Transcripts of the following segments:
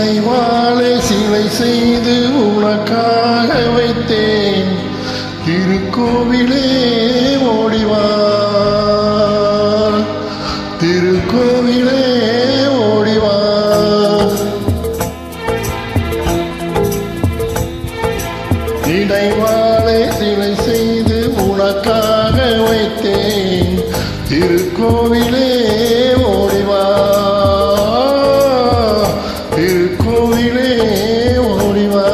நினைவாலே சிலை செய்து உனக்காக வைத்தேன். திருக்கோவிலே ஓடிவா, திருக்கோவிலே ஓடிவா. நினைவாலே சிலை செய்து உனக்காக வைத்தேன். திருக்கோவிலே ஓடிவா, திருக்கோவிலே ஓடிவா.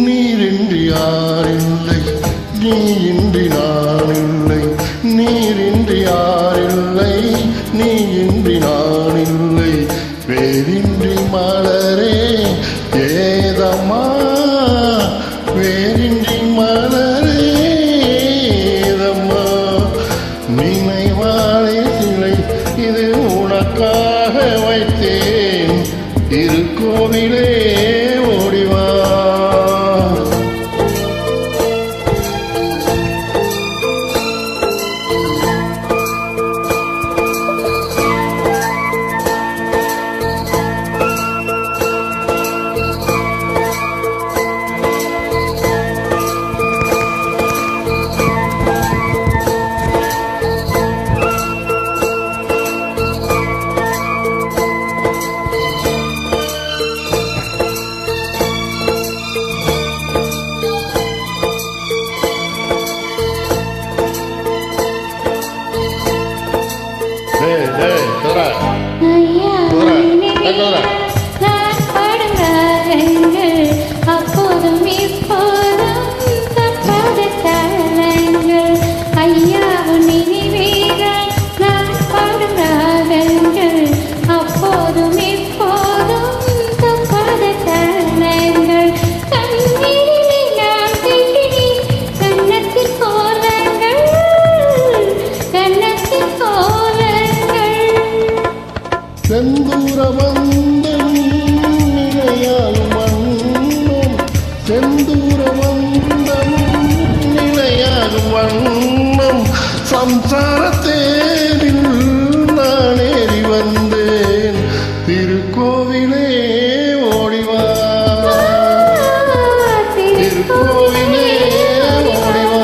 நீரின்றி யாரில்லை, நீ இன்றி நான் இல்லை. நீரின்றி யாரில்லை, நீ இன்றி நான் இல்லை. வேரின்றி மலரே ஏதம்மா, வேரின்றி மலரே ஏதம்மா. நினைவாலே சிலை இது உனக்காக வைத்தேன். திருக்கோவிலே ஓடிவா. அப்போதும் இப்போதும் தப்பாத காலங்கள். ஐயா நினைவேதான் நான் பாடும் ராகங்கள். அப்போதும் இப்போதும் தப்பாத காலங்கள். கண்ணீரிலே நான் கட்டினேன் கன்னத்தில் கோலங்கள், கன்னத்தில் கோலங்கள். செந்தூர வந்தம் நிலையாலும் வண்ணம், செந்தூர வந்தம் நிலையாலும் வண்ணம். சம்சார தேரில் நான் ஏறி வந்தேன். திருக்கோவிலே ஓடிவா, திருக்கோவிலே ஓடிவா.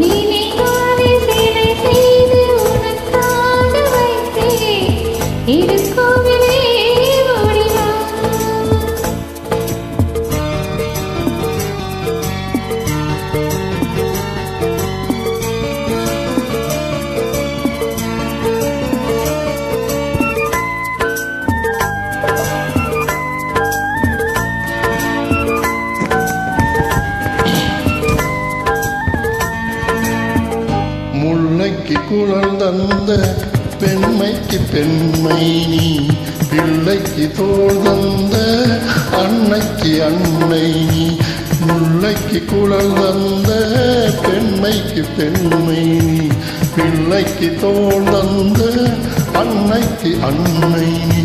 நினைவாலே சிலை செய்து உனக்காக வைத்தேன். திருக்கோவிலே ஓடிவா. முல்லைக்கு குழல் தந்த பெண்மைக்கு பெண்மை நீ, பிள்ளைக்கு தோள் தந்த அன்னைக்கு அன்னை நீ. முல்லைக்கு குழல் தந்த பெண்மைக்கு பெண்மை நீ, பிள்ளைக்கு தோள் தந்த அன்னைக்கு அன்னை நீ.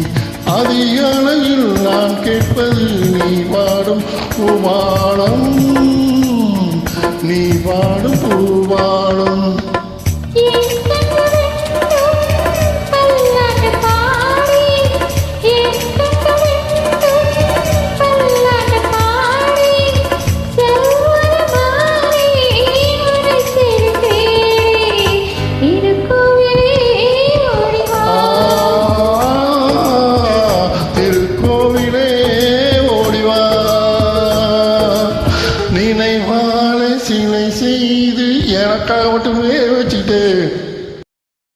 அதிகாலையில் நான் கேட்பது நீ பாடும் பூவாளம், நீ பாடும் பூவாளம். நினைவாலே சிலை செய்து எனக்காக மட்டுமே வச்சுக்கிட்டு